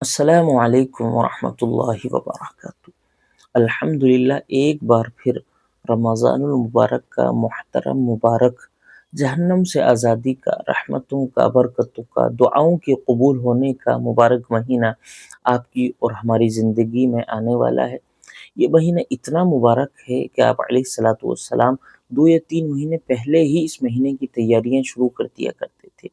السلام علیکم ورحمۃ اللہ وبرکاتہ۔ الحمدللہ ایک بار پھر رمضان المبارک کا محترم مبارک، جہنم سے آزادی کا، رحمتوں کا، برکتوں کا، دعاؤں کے قبول ہونے کا مبارک مہینہ آپ کی اور ہماری زندگی میں آنے والا ہے۔ یہ مہینہ اتنا مبارک ہے کہ آپ علیہ الصلاۃ والسلام 2 یا 3 مہینے پہلے ہی اس مہینے کی تیاریاں شروع کر دیا کرتے تھے۔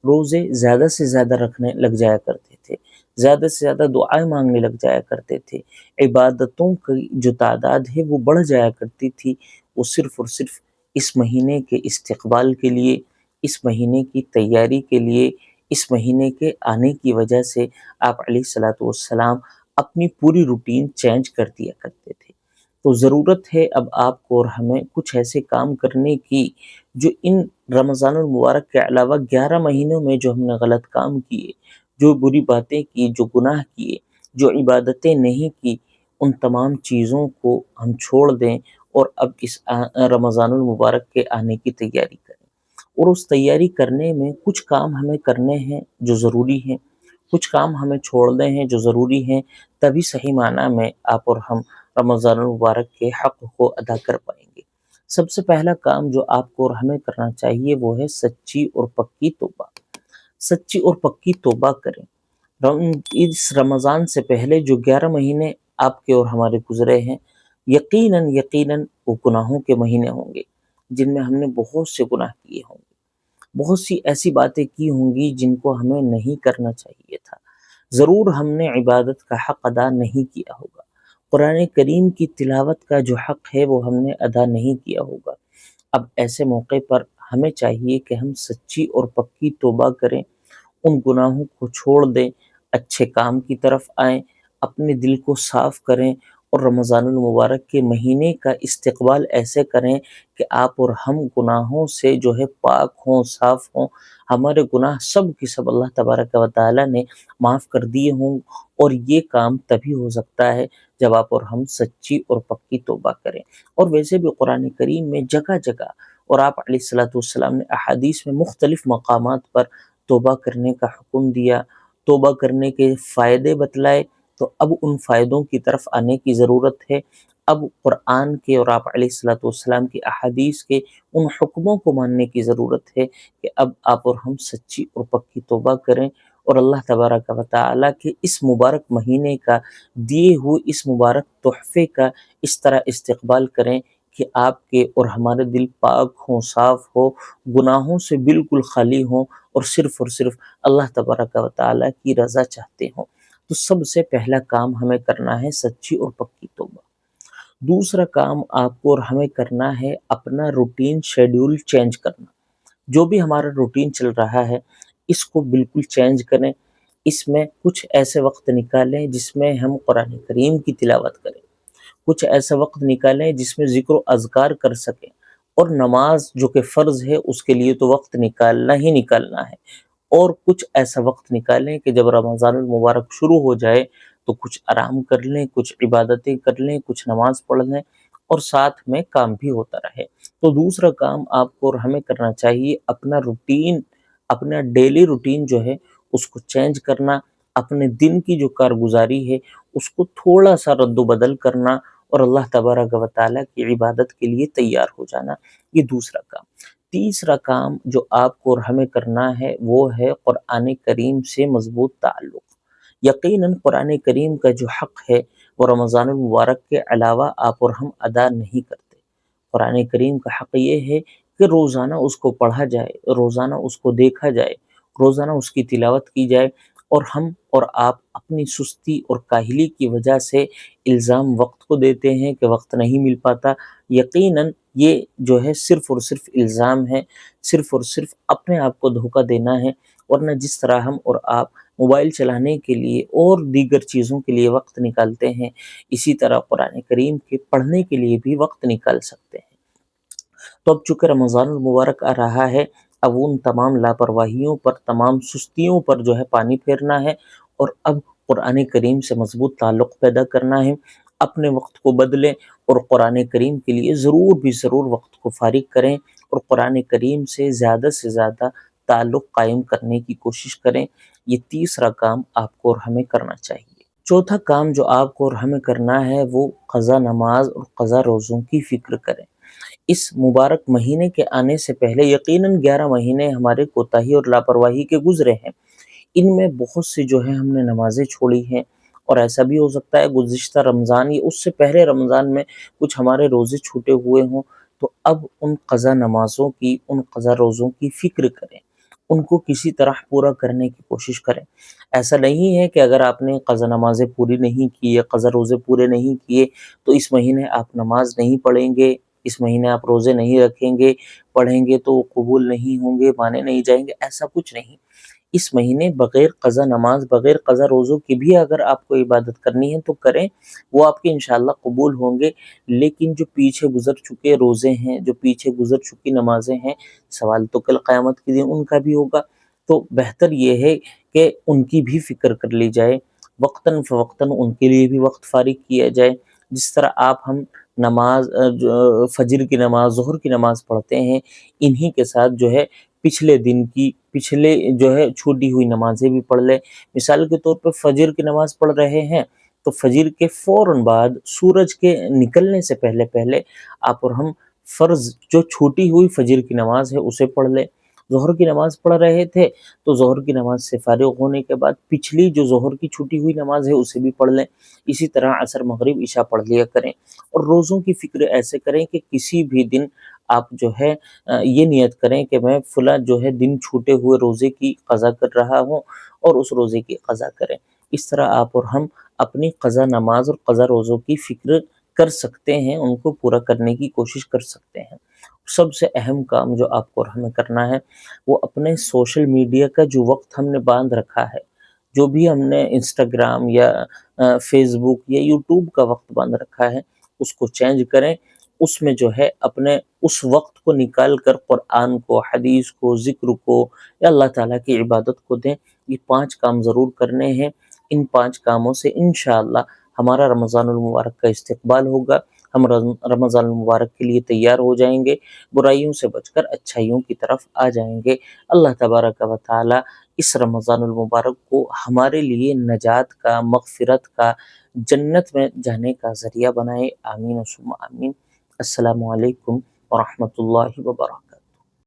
روزے زیادہ سے زیادہ رکھنے لگ جایا کرتے تھے، زیادہ سے زیادہ دعائیں مانگنے لگ جایا کرتے تھے، عبادتوں کی جو تعداد ہے وہ بڑھ جایا کرتی تھی، وہ صرف اور صرف اس مہینے کے استقبال کے لیے، اس مہینے کی تیاری کے لیے، اس مہینے کے آنے کی وجہ سے آپ علیہ الصلاۃ والسلام اپنی پوری روٹین چینج کر دیا کرتے تھے۔ تو ضرورت ہے اب آپ کو اور ہمیں کچھ ایسے کام کرنے کی جو ان رمضان المبارک کے علاوہ 11 مہینوں میں جو ہم نے غلط کام کیے، جو بری باتیں کی، جو گناہ کیے، جو عبادتیں نہیں کی، ان تمام چیزوں کو ہم چھوڑ دیں اور اب اس رمضان المبارک کے آنے کی تیاری کریں۔ اور اس تیاری کرنے میں کچھ کام ہمیں کرنے ہیں جو ضروری ہیں، کچھ کام ہمیں چھوڑنے ہیں جو ضروری ہیں، تبھی صحیح معنی میں آپ اور ہم رمضان المبارک کے حق کو ادا کر پائیں گے۔ سب سے پہلا کام جو آپ کو اور ہمیں کرنا چاہیے وہ ہے سچی اور پکی توبہ۔ سچی اور پکی توبہ کریں۔ اس رمضان سے پہلے جو 11 مہینے آپ کے اور ہمارے گزرے ہیں، یقیناً وہ گناہوں کے مہینے ہوں گے، جن میں ہم نے بہت سے گناہ کیے ہوں گے، بہت سی ایسی باتیں کی ہوں گی جن کو ہمیں نہیں کرنا چاہیے تھا۔ ضرور ہم نے عبادت کا حق ادا نہیں کیا ہوگا، قرآن کریم کی تلاوت کا جو حق ہے وہ ہم نے ادا نہیں کیا ہوگا۔ اب ایسے موقع پر ہمیں چاہیے کہ ہم سچی اور پکی توبہ کریں، ان گناہوں کو چھوڑ دیں، اچھے کام کی طرف آئیں، اپنے دل کو صاف کریں اور رمضان المبارک کے مہینے کا استقبال ایسے کریں کہ آپ اور ہم گناہوں سے جو ہے پاک ہوں، صاف ہوں، ہمارے گناہ سب کی سب اللہ تبارک و تعالیٰ نے معاف کر دیے ہوں۔ اور یہ کام تبھی ہو سکتا ہے جب آپ اور ہم سچی اور پکی توبہ کریں۔ اور ویسے بھی قرآن کریم میں جگہ جگہ اور آپ علیہ الصلاۃ والسلام نے احادیث میں مختلف مقامات پر توبہ کرنے کا حکم دیا، توبہ کرنے کے فائدے بتلائے۔ تو اب ان فائدوں کی طرف آنے کی ضرورت ہے۔ اب قرآن کے اور آپ علیہ الصلاۃ والسلام کی احادیث کے ان حکموں کو ماننے کی ضرورت ہے کہ اب آپ اور ہم سچی اور پکی توبہ کریں اور اللہ تبارک و تعالیٰ کے اس مبارک مہینے کا دیے ہوئے اس مبارک تحفے کا اس طرح استقبال کریں کہ آپ کے اور ہمارے دل پاک ہوں، صاف ہو، گناہوں سے بالکل خالی ہوں اور صرف اللہ تبارک و تعالیٰ کی رضا چاہتے ہوں۔ تو سب سے پہلا کام ہمیں کرنا ہے سچی اور پکی توبہ۔ دوسرا کام آپ کو اور ہمیں کرنا ہے اپنا روٹین شیڈیول چینج کرنا۔ جو بھی ہمارا روٹین چل رہا ہے اس کو بالکل چینج کریں۔ اس میں کچھ ایسے وقت نکالیں جس میں ہم قرآن کریم کی تلاوت کریں، کچھ ایسا وقت نکالیں جس میں ذکر و اذکار کر سکیں، اور نماز جو کہ فرض ہے اس کے لیے تو وقت نکالنا ہی نکالنا ہے۔ اور کچھ ایسا وقت نکالیں کہ جب رمضان المبارک شروع ہو جائے تو کچھ آرام کر لیں، کچھ عبادتیں کر لیں، کچھ نماز پڑھ لیں اور ساتھ میں کام بھی ہوتا رہے۔ تو دوسرا کام آپ کو اور ہمیں کرنا چاہیے اپنا روٹین، اپنا ڈیلی روٹین جو ہے اس کو چینج کرنا، اپنے دن کی جو کارگزاری ہے اس کو تھوڑا سا رد و بدل کرنا اور اللہ تبارک و تعالیٰ کی عبادت کے لیے تیار ہو جانا۔ یہ دوسرا کام۔ تیسرا کام جو آپ کو اور ہمیں کرنا ہے وہ ہے قرآن کریم سے مضبوط تعلق۔ یقیناً قرآن کریم کا جو حق ہے وہ رمضان المبارک کے علاوہ آپ اور ہم ادا نہیں کرتے۔ قرآن کریم کا حق یہ ہے کہ روزانہ اس کو پڑھا جائے، روزانہ اس کو دیکھا جائے، روزانہ اس کی تلاوت کی جائے، اور ہم اور آپ اپنی سستی اور کاہلی کی وجہ سے الزام وقت کو دیتے ہیں کہ وقت نہیں مل پاتا۔ یقیناً یہ جو ہے صرف اور صرف الزام ہے، صرف اور صرف اپنے آپ کو دھوکہ دینا ہے۔ ورنہ جس طرح ہم اور آپ موبائل چلانے کے لیے اور دیگر چیزوں کے لیے وقت نکالتے ہیں، اسی طرح قرآن کریم کے پڑھنے کے لیے بھی وقت نکال سکتے ہیں۔ تو اب چونکہ رمضان المبارک آ رہا ہے، اب ان تمام لاپرواہیوں پر، تمام سستیوں پر جو ہے پانی پھیرنا ہے، اور اب قرآن کریم سے مضبوط تعلق پیدا کرنا ہے۔ اپنے وقت کو بدلیں اور قرآن کریم کے لیے ضرور وقت کو فارغ کریں اور قرآن کریم سے زیادہ تعلق قائم کرنے کی کوشش کریں۔ یہ تیسرا کام آپ کو اور ہمیں کرنا چاہیے۔ چوتھا کام جو آپ کو اور ہمیں کرنا ہے وہ قضا نماز اور قضا روزوں کی فکر کریں۔ اس مبارک مہینے کے آنے سے پہلے یقیناً 11 مہینے ہمارے کوتاہی اور لاپرواہی کے گزرے ہیں۔ ان میں بہت سی جو ہے ہم نے نمازیں چھوڑی ہیں، اور ایسا بھی ہو سکتا ہے گزشتہ رمضان یا اس سے پہلے رمضان میں کچھ ہمارے روزے چھوٹے ہوئے ہوں۔ تو اب ان قضا نمازوں کی، ان قضا روزوں کی فکر کریں، ان کو کسی طرح پورا کرنے کی کوشش کریں۔ ایسا نہیں ہے کہ اگر آپ نے قضا نمازیں پوری نہیں کی یا قضا روزے پورے نہیں کیے تو اس مہینے آپ نماز نہیں پڑھیں گے، اس مہینے آپ روزے نہیں رکھیں گے، پڑھیں گے تو قبول نہیں ہوں گے، مانے نہیں جائیں گے، ایسا کچھ نہیں۔ اس مہینے بغیر قضا نماز، بغیر قضا روزوں کی بھی اگر آپ کو عبادت کرنی ہے تو کریں، وہ آپ کے انشاءاللہ قبول ہوں گے۔ لیکن جو پیچھے گزر چکے روزے ہیں، جو پیچھے گزر چکی نمازیں ہیں، سوال تو کل قیامت کے دن ان کا بھی ہوگا۔ تو بہتر یہ ہے کہ ان کی بھی فکر کر لی جائے، وقتاً فوقتاً ان کے لیے بھی وقت فارغ کیا جائے۔ جس طرح آپ ہم نماز فجر کی نماز، ظہر کی نماز پڑھتے ہیں، انہی کے ساتھ جو ہے پچھلے دن کی، پچھلے جو ہے چھوٹی ہوئی نمازیں بھی پڑھ لیں۔ مثال کے طور پہ فجر کی نماز پڑھ رہے ہیں تو فجر کے فوراً بعد، سورج کے نکلنے سے پہلے پہلے آپ اور ہم فرض جو چھوٹی ہوئی فجر کی نماز ہے اسے پڑھ لیں۔ ظہر کی نماز پڑھ رہے تھے تو ظہر کی نماز سے فارغ ہونے کے بعد پچھلی جو ظہر کی چھوٹی ہوئی نماز ہے اسے بھی پڑھ لیں۔ اسی طرح عصر، مغرب، عشاء پڑھ لیا کریں۔ اور روزوں کی فکر ایسے کریں کہ کسی بھی دن آپ جو ہے یہ نیت کریں کہ میں فلاں جو ہے دن چھوٹے ہوئے روزے کی قضا کر رہا ہوں، اور اس روزے کی قضا کریں۔ اس طرح آپ اور ہم اپنی قضا نماز اور قضا روزوں کی فکر کر سکتے ہیں، ان کو پورا کرنے کی کوشش کر سکتے ہیں۔ سب سے اہم کام جو آپ کو اور ہمیں کرنا ہے وہ اپنے سوشل میڈیا کا جو وقت ہم نے باندھ رکھا ہے، جو بھی ہم نے انسٹاگرام یا فیس بک یا یوٹیوب کا وقت باندھ رکھا ہے، اس کو چینج کریں۔ اس میں جو ہے اپنے اس وقت کو نکال کر قرآن کو، حدیث کو، ذکر کو یا اللہ تعالیٰ کی عبادت کو دیں۔ یہ 5 کام ضرور کرنے ہیں۔ ان 5 کاموں سے انشاءاللہ ہمارا رمضان المبارک کا استقبال ہوگا، ہم رمضان المبارک کے لیے تیار ہو جائیں گے، برائیوں سے بچ کر اچھائیوں کی طرف آ جائیں گے۔ اللہ تبارک و تعالی اس رمضان المبارک کو ہمارے لیے نجات کا، مغفرت کا، جنت میں جانے کا ذریعہ بنائے۔ آمین و ثم آمین۔ السلام علیکم ورحمۃ اللہ وبرکاتہ۔